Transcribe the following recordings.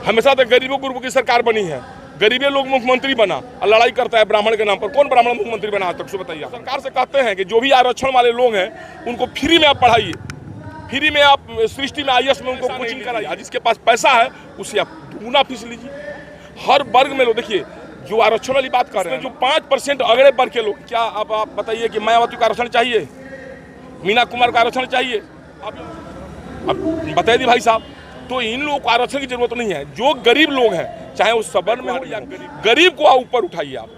हमेशा तो गरीबों ग्रुप की सरकार बनी है, गरीबे लोग मुख्यमंत्री बना और लड़ाई करता है ब्राह्मण के नाम पर। कौन ब्राह्मण मुख्यमंत्री बना आज तक, सो बताइए। सरकार से कहते हैं कि जो भी आरक्षण वाले लोग हैं उनको फ्री में आप पढ़ाइए, फ्री में आप सृष्टि में IAS में उनको कोचिंग कराइए। जिसके पास पैसा है उसे आप दुगुना फीस लीजिए। हर वर्ग में लोग, देखिए जो आरक्षण वाली बात कर रहे हैं, जो 5% अगले वर्ग के लोग, क्या आप बताइए कि मायावती का आरक्षण चाहिए, मीना कुमार का आरक्षण चाहिए? आप बताइए दी भाई साहब। तो इन लोगों को आरक्षण की जरूरत नहीं है। जो गरीब लोग हैं, चाहे वो सवर्ण में हो या गरीब को ऊपर उठाइए आप।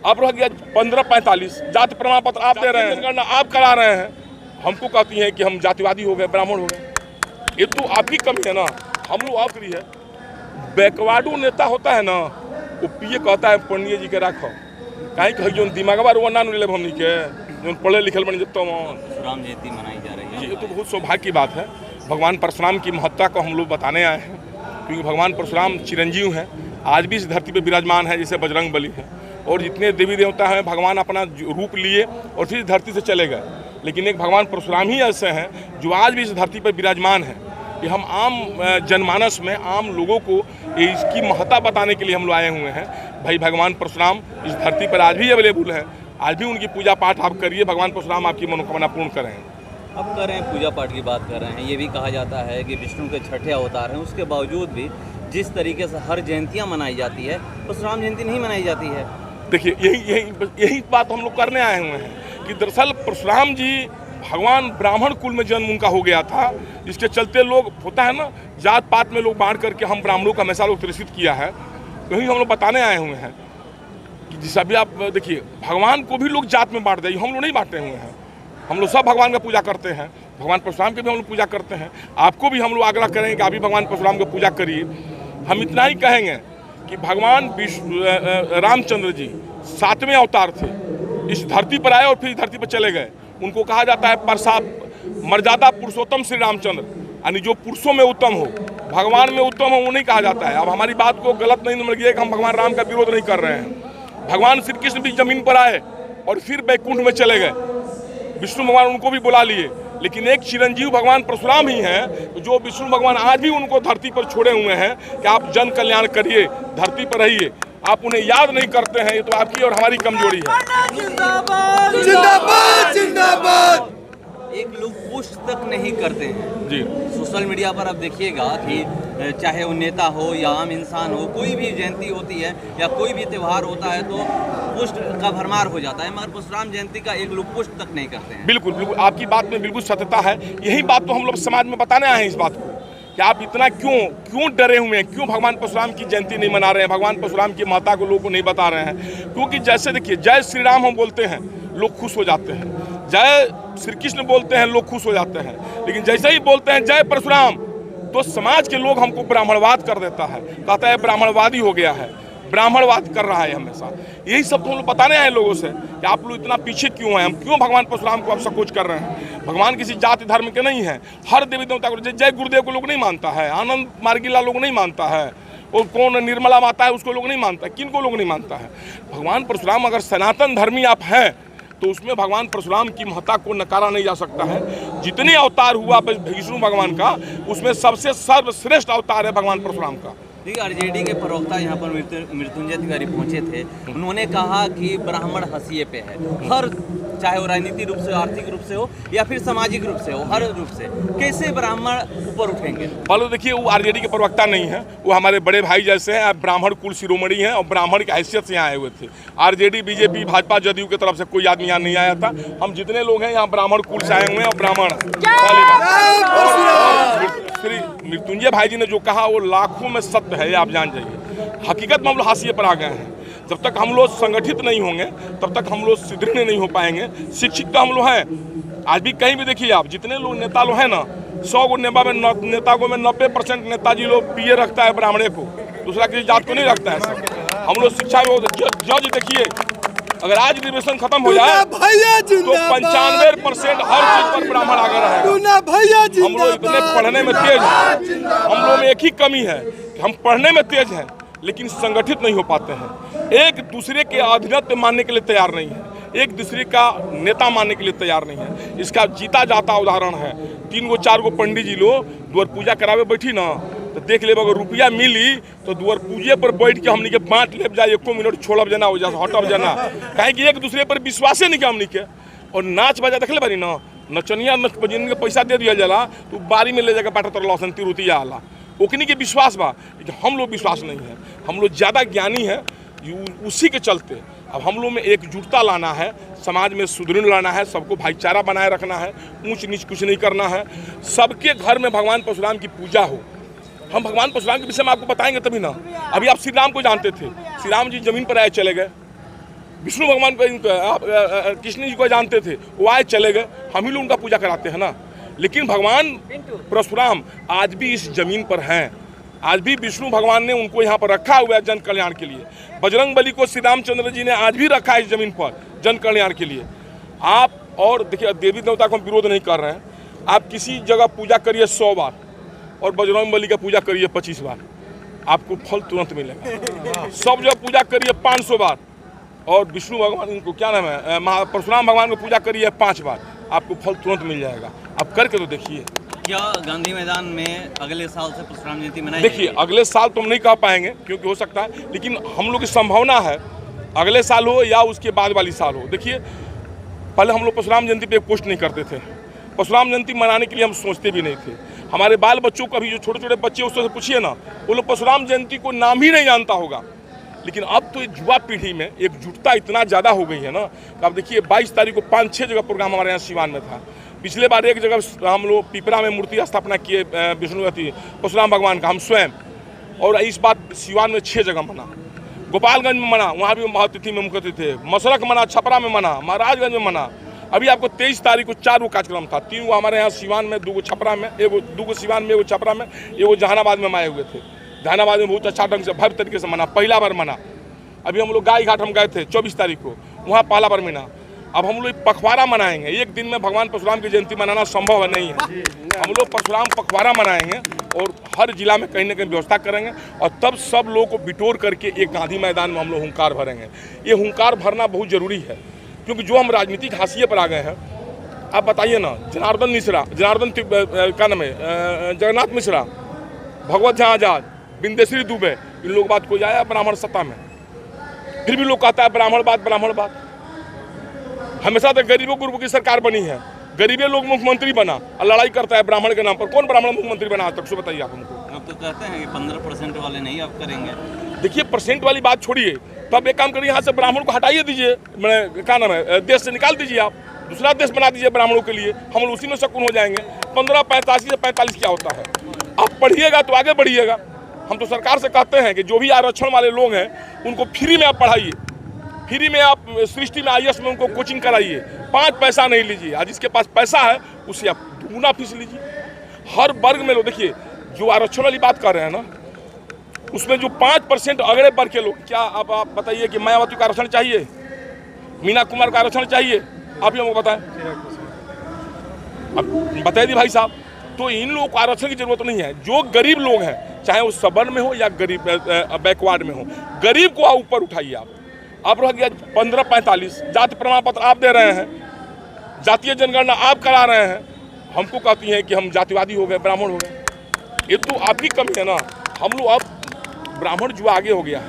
अब रह गया 1545 जाति प्रमाण पत्र आप दे रहे हैं, जनगणना आप करा रहे हैं, हमको कहती हैं कि हम जातिवादी हो गए, ब्राह्मण हो गए। ये तो आपकी कमी है ना, हम लोग आप करी है। बैकवर्ड नेता होता है ना, वो पिए कहता है पंडित जी के रखो कहीं कहीं जो दिमागवा रोना ले हमनी के जो पढ़े लिखल बन जब परशुराम जयंती मनाई जा रही है। ये तो बहुत सौभाग्य की बात है। भगवान परशुराम की महत्ता को हम लोग बताने आए हैं, क्योंकि भगवान परशुराम चिरंजीव हैं, आज भी इस धरती पर विराजमान है, जैसे बजरंग बली है। और जितने देवी देवता हैं, भगवान अपना रूप लिए और फिर धरती से चले गए, लेकिन एक भगवान परशुराम ही ऐसे हैं जो आज भी इस धरती पर विराजमान है। कि हम आम जनमानस में आम लोगों को इसकी महत्ता बताने के लिए हम लोग आए हुए हैं। भाई भगवान परशुराम इस धरती पर आज भी अवेलेबल है, आज भी उनकी पूजा पाठ आप करिए, भगवान परशुराम आपकी मनोकामना पूर्ण करें। अब कर रहे हैं, पूजा पाठ की बात कर रहे हैं, ये भी कहा जाता है कि विष्णु के छठे अवतार हैं, उसके बावजूद भी जिस तरीके से हर जयंतियाँ मनाई जाती है, परशुराम जयंती नहीं मनाई जाती है। देखिए यही बात हम लोग करने आए हुए हैं कि दरअसल परशुराम जी भगवान ब्राह्मण कुल में जन्म उनका हो गया था, जिसके चलते लोग होता है ना, जात पात में लोग बांट करके हम ब्राह्मणों को हमेशा लोग तिरस्कृत किया है। वही हम लोग बताने आए हुए हैं कि जैसा भी आप देखिए, भगवान को भी लोग जात में बांट दें, हम लोग नहीं बांटे हुए हैं। हम लोग सब भगवान का पूजा करते हैं, भगवान परशुराम की भी हम लोग पूजा करते हैं। आपको भी हम लोग आग्रह करेंगे कि आप भी भगवान परशुराम की पूजा करिए। हम इतना ही कहेंगे कि भगवान रामचंद्र जी 7वें अवतार थे, इस धरती पर आए और फिर धरती पर चले गए। उनको कहा जाता है मर्यादा पुरुषोत्तम श्री रामचंद्र, यानी जो पुरुषों में उत्तम हो, भगवान में उत्तम हो, वो नहीं कहा जाता है। अब हमारी बात को गलत नहीं समझिए कि हम भगवान राम का विरोध नहीं कर रहे हैं। भगवान श्री कृष्ण भी जमीन पर आए और फिर बैकुंठ में चले गए, विष्णु भगवान उनको भी बुला लिए, लेकिन एक चिरंजीव भगवान परशुराम ही हैं जो विष्णु भगवान आज भी उनको धरती पर छोड़े हुए हैं कि आप जन कल्याण करिए, धरती पर रहिए। आप उन्हें याद नहीं करते हैं, ये तो आपकी और हमारी कमजोरी है। जिंदाबाद जिंदाबाद जिंदाबाद। एक लोग पोस्ट तक नहीं करते हैं जी। सोशल मीडिया पर आप देखिएगा कि चाहे वो नेता हो या आम इंसान हो, कोई भी जयंती होती है या कोई भी त्यौहार होता है तो पोस्ट का भरमार हो जाता है, मगर परशुराम जयंती का एक लोग पोस्ट तक नहीं करते हैं। बिल्कुल बिल्कुल, आपकी बात में बिल्कुल सत्यता है। यही बात तो हम लोग समाज में बताने आए हैं, इस बात को कि आप इतना क्यों डरे हुए हैं, क्यों भगवान परशुराम की जयंती नहीं मना रहे हैं, भगवान परशुराम की महत्ता को लोगों को नहीं बता रहे हैं। क्योंकि जैसे देखिए, जय श्री राम हम बोलते हैं लोग खुश हो जाते हैं, जय श्री कृष्ण बोलते हैं लोग खुश हो जाते हैं, लेकिन जैसे ही बोलते हैं जय परशुराम तो समाज के लोग हमको ब्राह्मणवाद कर देता है, कहता है ब्राह्मणवादी हो गया है, ब्राह्मणवाद कर रहा है हमेशा। यही सब तो हम लोग बताने आए लोगों से कि आप लोग इतना पीछे क्यों हैं, हम क्यों भगवान परशुराम को आप संकोच कर रहे हैं। भगवान किसी जाति धर्म के नहीं है, हर देवी देवता को, जय गुरुदेव को लोग नहीं मानता है, आनंद मार्गिला लोग नहीं मानता है, और कौन निर्मला माता है उसको लोग नहीं मानता है, किन को लोग नहीं मानता है। भगवान परशुराम अगर सनातन धर्मी आप हैं तो उसमें भगवान परशुराम की महत्ता को नकारा नहीं जा सकता है। जितने अवतार हुआ विष्णु भगवान का, उसमें सबसे सर्वश्रेष्ठ अवतार है भगवान परशुराम का। देखिए, आरजेडी के प्रवक्ता यहाँ पर मृत्युंजय तिवारी पहुँचे थे, उन्होंने कहा कि ब्राह्मण हंसिए पे है, हर चाहे वो राजनीतिक रूप से, आर्थिक रूप से हो या फिर सामाजिक रूप से हो, हर रूप से कैसे ब्राह्मण ऊपर उठेंगे। बोलो, देखिए वो आरजेडी के प्रवक्ता नहीं है, वो हमारे बड़े भाई जैसे हैं, ब्राह्मण कुल शिरोमणि हैं और ब्राह्मण की हैसियत से यहाँ आए हुए थे। आरजेडी बीजेपी भाजपा जदयू की तरफ से कोई आदमी यहाँ नहीं आया था। हम जितने लोग हैं यहाँ ब्राह्मण कुल से आए हुए हैं और ब्राह्मण। श्री मृत्युंजय भाई जी ने जो कहा वो लाखों में सत्य है, ये आप जान जाइए। हकीकत में हम लोग हाशिए पर आ गए हैं। जब तक हम लोग संगठित नहीं होंगे तब तक हम लोग सुदृढ़ नहीं हो पाएंगे। शिक्षित तो हम लोग हैं, आज भी कहीं भी देखिए आप, जितने लोग नेता लोग हैं ना, 100 गो नेता को में 90% नेताजी लोग पीए रखता है ब्राह्मणे को, दूसरा किसी जात को नहीं रखता है। हम लोग शिक्षा में जज देखिए, अगर आज रिजर्वेशन खत्म हो जाए तो 95% हर चीज पर ब्राह्मण आगे रहेगा। हम लोग इतने पढ़ने में तेज हैं, हम लोग में एक ही कमी है कि हम पढ़ने में तेज हैं लेकिन संगठित नहीं हो पाते हैं, एक दूसरे के अधीनत्व मानने के लिए तैयार नहीं है। एक दूसरे का नेता मानने के लिए तैयार नहीं है। इसका जीता जाता उदाहरण है, 3 गो 4 गो पंडित जी लोग द्वार पूजा करावे बैठी ना, तो देख ले अगर रुपया मिली तो द्वार पूजे पर बैठ के हमनी के बांट ले जाए, 1 मिनट छोड़ब जना हो जा हटब जना, कहें कि एक दूसरे पर विश्वासे नहीं हमनी के। और नाच बाजा देख ले बारी ना, नचनिया नच बजन के पैसा दे दिया जाला तो बारी में ले जाकर बांटा तर लौसन तिरुतिया आला, ओकनी के विश्वास बा, लेकिन हम लोग विश्वास नहीं है। हम लोग ज़्यादा ज्ञानी है, उसी के चलते अब हम लोग में एकजुटता लाना है, समाज में सुदृढ़ लाना है, सबको भाईचारा बनाए रखना है, ऊंच नीच कुछ नहीं करना है, सबके घर में भगवान परशुराम की पूजा हो। हम भगवान परशुराम के विषय में आपको बताएंगे तभी ना। अभी आप श्री राम को जानते थे, श्री राम जी जमीन पर आए चले गए, विष्णु भगवान को कृष्ण जी को जानते थे, वो आए चले गए, हम ही लोग उनका पूजा कराते हैं ना। लेकिन भगवान परशुराम आज भी इस जमीन पर हैं, आज भी विष्णु भगवान ने उनको यहाँ पर रखा हुआ है जन कल्याण के लिए। बजरंग बली को श्री रामचंद्र जी ने आज भी रखा है इस जमीन पर जन कल्याण के लिए। आप और देखिए, देवी देवता को हम विरोध नहीं कर रहे हैं, आप किसी जगह पूजा करिए 100 बार और बजरंग बली का पूजा करिए 25 बार, आपको फल तुरंत मिलेगा। सब जगह पूजा करिए 500 बार और विष्णु भगवान इनको क्या नाम है परशुराम भगवान को पूजा करिए 5 बार, आपको फल तुरंत मिल जाएगा। आप करके तो देखिए। क्या गांधी मैदान में अगले साल से परशुराम जयंती मनाई? देखिए, अगले साल तो हम नहीं कह पाएंगे क्योंकि हो सकता है, लेकिन हम लोग की संभावना है अगले साल हो या उसके बाद वाली साल हो। देखिए, पहले हम लोग परशुराम जयंती पे पोस्ट नहीं करते थे, परशुराम जयंती मनाने के लिए हम सोचते भी नहीं थे। हमारे बाल बच्चों को अभी जो छोटे छोटे बच्चे उससे पूछिए ना, वो लोग परशुराम जयंती को नाम ही नहीं जानता होगा। लेकिन अब तो युवा पीढ़ी में एकजुटता इतना ज़्यादा हो गई है ना, अब देखिए 22 तारीख को 5-6 जगह प्रोग्राम हमारे यहाँ सिवान में था। पिछले बार एक जगह हम लोग पिपरा में मूर्ति स्थापना किए विष्णुवती परशुराम भगवान का, हम स्वयं। और इस बार सिवान में 6 जगह मना, गोपालगंज में मना, वहाँ भी महातिथि में मुख्य अतिथि थे, मसरख मना, छपरा में मना, महाराजगंज में मना। अभी आपको 23 तारीख को 4 गो कार्यक्रम था, 3 गो हमारे यहाँ सिवान में, 2 गो छपरा में, 2 गो सिवान में, 1 गो छपरा में, 1 गो जहानाबाद में माए हुए थे। जहानाबाद में बहुत अच्छा ढंग से भव्य तरीके से मना, पहला बार मना। अभी हम लोग गाय घाट हम गए थे 24 तारीख को, वहाँ पहला बार मना। अब हम लोग पखवाड़ा मनाएंगे, एक दिन में भगवान परशुराम की जयंती मनाना संभव नहीं है। हम लोग परशुराम पखवाड़ा मनाएंगे और हर जिला में कहीं ना कहीं व्यवस्था करेंगे और तब सब लोगों को बिटोर करके एक गांधी मैदान में हम लोग हुंकार भरेंगे। ये हुंकार भरना बहुत जरूरी है क्योंकि जो हम राजनीतिक हाशिए पर आ गए हैं। आप बताइए ना, क्या नाम है, जगन्नाथ मिश्रा, भगवत झा आजाद, बिंदेश्वरी दुबे, इन लोग बात कोई आया ब्राह्मण सत्ता में, फिर भी लोग कहता है ब्राह्मण बात। हमेशा तो गरीबों गुरु की सरकार बनी है, गरीबे लोग मुख्यमंत्री बना और लड़ाई करता है ब्राह्मण के नाम पर। कौन ब्राह्मण मुख्यमंत्री बना आज तक, सो बताइए आप हमको। अब तो कहते हैं कि 15% वाले नहीं आप करेंगे। देखिए, परसेंट वाली बात छोड़िए, तब एक काम करिए, यहाँ से ब्राह्मण को हटाइए दीजिए, मैंने क्या नाम है, देश से निकाल दीजिए, आप दूसरा देश बना दीजिए ब्राह्मणों के लिए, हम लोग उसी में शकुन हो जाएंगे। 15-85 से 45 क्या होता है, आप पढ़िएगा तो आगे बढ़िएगा। हम तो सरकार से कहते हैं कि जो भी आरक्षण वाले लोग हैं उनको फ्री में आप पढ़ाइए, फ्री में आप सृष्टि में IAS में उनको कोचिंग कराइए, 5 पैसा नहीं लीजिए। आज जिसके पास पैसा है उसे आप 2 फीस लीजिए। हर वर्ग में लोग, देखिए जो आरक्षण वाली बात कर रहे हैं ना, उसमें जो 5% अगले वर्ग के लोग, क्या आप बताइए कि मायावती का आरक्षण चाहिए, मीना कुमार का आरक्षण चाहिए, आप ही हमको बताएं, अब बताइए दी भाई साहब। तो इन लोगों को आरक्षण की जरूरत नहीं है। जो गरीब लोग हैं, चाहे वो सवर्ण में हो या गरीब बैकवर्ड में हो, गरीब को ऊपर उठाइए आप। अब रह गया 15-45, जाति प्रमाण पत्र आप दे रहे हैं, जातीय जनगणना आप करा रहे हैं, हमको कहती हैं कि हम जातिवादी हो गए, ब्राह्मण हो गए। ये तो आपकी कमी है ना। हम लोग अब ब्राह्मण जो आगे हो गया है,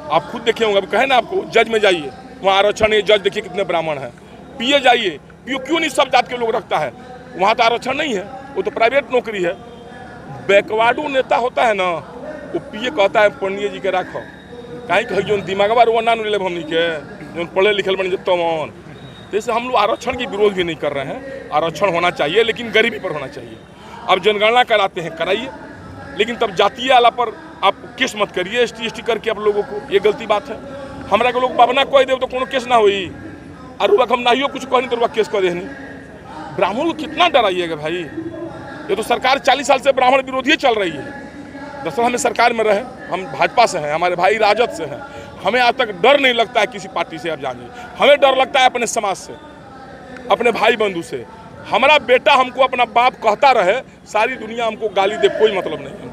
आप खुद देखे होंगे। अब कहे ना आपको जज में जाइए, वहाँ आरक्षण है, जज देखिए कितने ब्राह्मण हैं। PA जाइए, PO क्यों नहीं सब जात के लोग रखता है, वहाँ तो आरक्षण नहीं है, वो तो प्राइवेट नौकरी है। बैकवर्डो नेता होता है ना, वो PA कहता है पंडित जी के रखो, कहीं कहीं जो दिमागवा वो ना ले हमनी के जो पढ़े लिखल बन जब मन। जैसे हम लोग आरक्षण की विरोध भी नहीं कर रहे हैं, आरक्षण होना चाहिए लेकिन गरीबी पर होना चाहिए। अब जनगणना कराते हैं, कराइए, लेकिन तब जातीय आला पर आप केस मत करिए, ST करके आप लोगों को, ये गलती बात है। हमारा के लोग बाबना कह दे तो कोनो केस ना हुई, और हम नहीं कुछ कहनी तो केस कह देनी। ब्राह्मण को कितना डराइएगा भाई, ये तो सरकार 40 साल से ब्राह्मण विरोधी चल रही है। दरअसल हमें सरकार में रहे, हम भाजपा से हैं, हमारे भाई राजद से हैं, हमें आज तक डर नहीं लगता है किसी पार्टी से। आप जानिए, हमें डर लगता है अपने समाज से, अपने भाई बंधु से। हमारा बेटा हमको अपना बाप कहता रहे, सारी दुनिया हमको गाली दे, कोई मतलब नहीं है।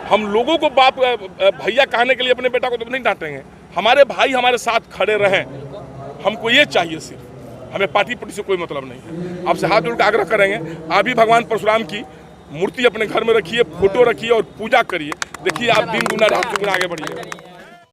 हम लोगों को बाप भैया कहने के लिए अपने बेटा को तो नहीं डांटेंगे। हमारे भाई हमारे साथ खड़े रहें, हमको ये चाहिए सिर्फ, हमें पार्टी पुर्टी से कोई मतलब नहीं है। आपसे हाथ जोड़ के आग्रह करेंगे, आप भी भगवान परशुराम की मूर्ति अपने घर में रखिए, फोटो रखिए और पूजा करिए। देखिए आप दिन गुना रात दुगुना आगे बढ़िए।